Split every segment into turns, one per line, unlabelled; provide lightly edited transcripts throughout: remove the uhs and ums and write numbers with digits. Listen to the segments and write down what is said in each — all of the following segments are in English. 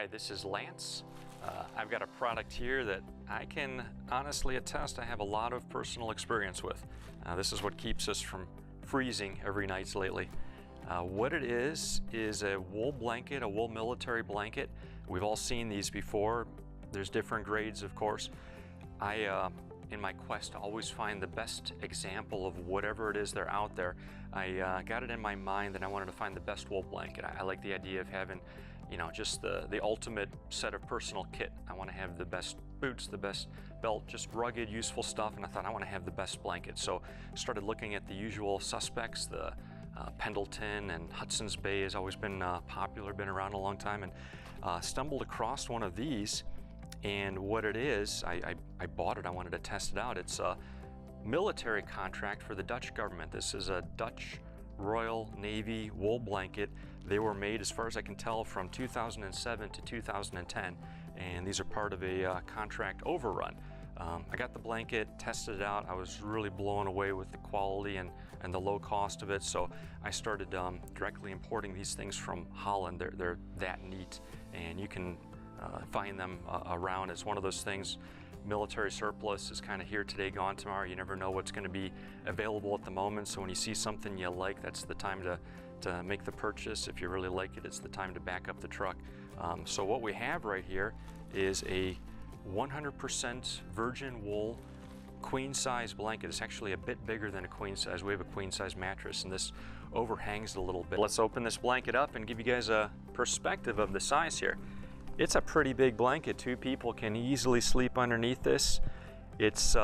Hi, this is Lance. I've got a product here that I can honestly attest I have a lot of personal experience with. This is what keeps us from freezing every night lately. What it is a wool blanket, a wool military blanket. We've all seen these before. There's different grades, of course. In my quest to always find the best example of whatever it is they're out there, I got it in my mind that I wanted to find the best wool blanket. I like the idea of having, you know, just the ultimate set of personal kit. I want to have the best boots, the best belt, just rugged, useful stuff, and I thought I want to have the best blanket. So I started looking at the usual suspects. The Pendleton and Hudson's Bay has always been popular, been around a long time, and stumbled across one of these. And what it is, I bought it, I wanted to test it out. It's a military contract for the Dutch government. This is a Dutch Royal Navy wool blanket. They were made, as far as I can tell, from 2007 to 2010. And these are part of a contract overrun. I got the blanket, tested it out. I was really blown away with the quality and the low cost of it. So I started directly importing these things from Holland. They're that neat, and you can find them around. It's one of those things, military surplus is kind of here today, gone tomorrow. You never know what's going to be available at the moment. So when you see something you like, that's the time to make the purchase. If you really like it, it's the time to back up the truck. So what we have right here is a 100% virgin wool queen size blanket. It's actually a bit bigger than a queen size. We have a queen size mattress, and this overhangs it a little bit. Let's open this blanket up and give you guys a perspective of the size here. It's a pretty big blanket. Two people can easily sleep underneath this. It's,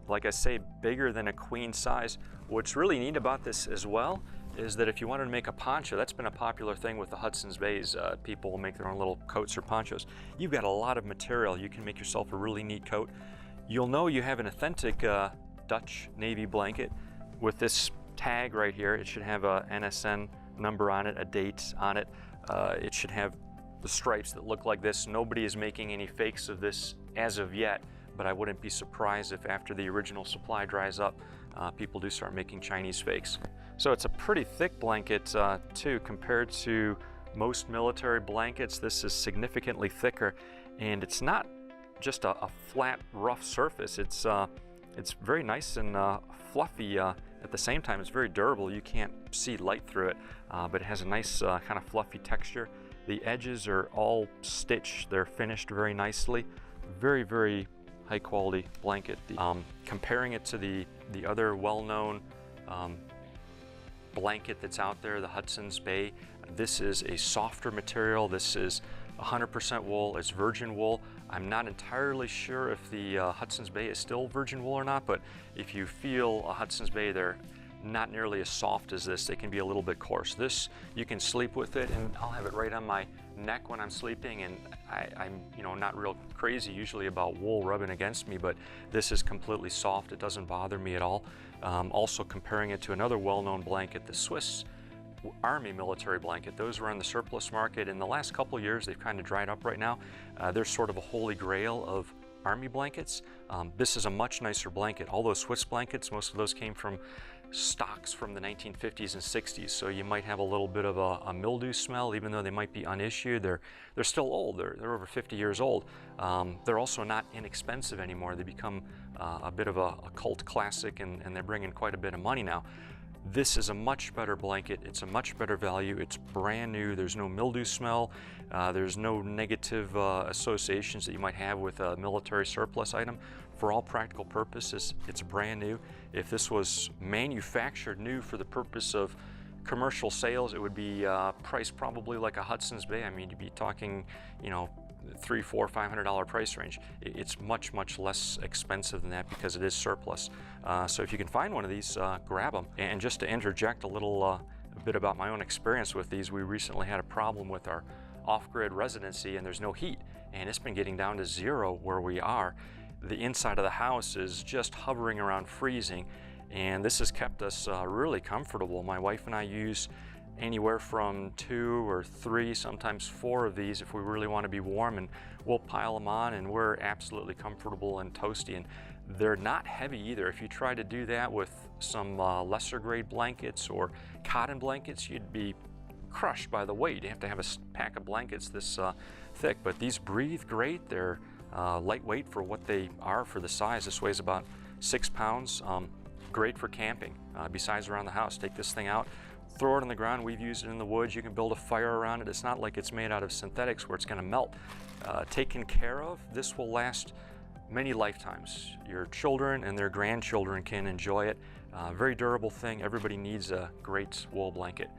like I say, bigger than a queen size. What's really neat about this as well is that if you wanted to make a poncho, that's been a popular thing with the Hudson's Bays. People will make their own little coats or ponchos. You've got a lot of material. You can make yourself a really neat coat. You'll know you have an authentic Dutch Navy blanket with this tag right here. It should have a NSN number on it, a date on it. It should have the stripes that look like this. Nobody is making any fakes of this as of yet, but I wouldn't be surprised if after the original supply dries up, people do start making Chinese fakes. So it's a pretty thick blanket too, compared to most military blankets. This is significantly thicker, and it's not just a flat, rough surface. It's very nice and fluffy. At the same time, it's very durable. You can't see light through it, but it has a nice kind of fluffy texture. The edges are all stitched. They're finished very nicely. Very, very high quality blanket. Comparing it to the other well-known blanket that's out there, the Hudson's Bay, this is a softer material. This is 100% wool. It's virgin wool. I'm not entirely sure if the Hudson's Bay is still virgin wool or not, but if you feel a Hudson's Bay, they're not nearly as soft as this. They can be a little bit coarse. This, you can sleep with it, and I'll have it right on my neck when I'm sleeping, and I'm not real crazy usually about wool rubbing against me, but this is completely soft. It doesn't bother me at all. Also comparing it to another well-known blanket, the Swiss Army military blanket. Those were on the surplus market. In the last couple of years, they've kind of dried up right now. They're sort of a holy grail of Army blankets. This is a much nicer blanket. All those Swiss blankets, most of those came from stocks from the 1950s and 60s, so you might have a little bit of a mildew smell, even though they might be unissued. They're still old. They're over 50 years old. They're also not inexpensive anymore. They become a bit of a cult classic, and they're bringing quite a bit of money now. This is a much better blanket. It's a much better value. It's brand new. There's no mildew smell. There's no negative associations that you might have with a military surplus item. For all practical purposes, it's brand new. If this was manufactured new for the purpose of commercial sales, it would be priced probably like a Hudson's Bay. I mean, you'd be talking, $300, $400, $500 price range. It's much, much less expensive than that because it is surplus. So if you can find one of these, grab them. And just to interject a bit about my own experience with these, we recently had a problem with our off-grid residency, and there's no heat, and it's been getting down to 0 where we are. The inside of the house is just hovering around freezing, and this has kept us really comfortable. My wife and I use anywhere from 2 or 3, sometimes 4 of these if we really want to be warm, and we'll pile them on, and we're absolutely comfortable and toasty. And they're not heavy either. If you try to do that with some lesser grade blankets or cotton blankets, you'd be crushed by the weight. You have to have a pack of blankets this thick, but these breathe great. They're lightweight for what they are for the size. This weighs about 6 pounds. Great for camping. Besides around the house, take this thing out, throw it on the ground. We've used it in the woods. You can build a fire around it. It's not like it's made out of synthetics where it's going to melt. Taken care of, this will last many lifetimes. Your children and their grandchildren can enjoy it. Very durable thing. Everybody needs a great wool blanket.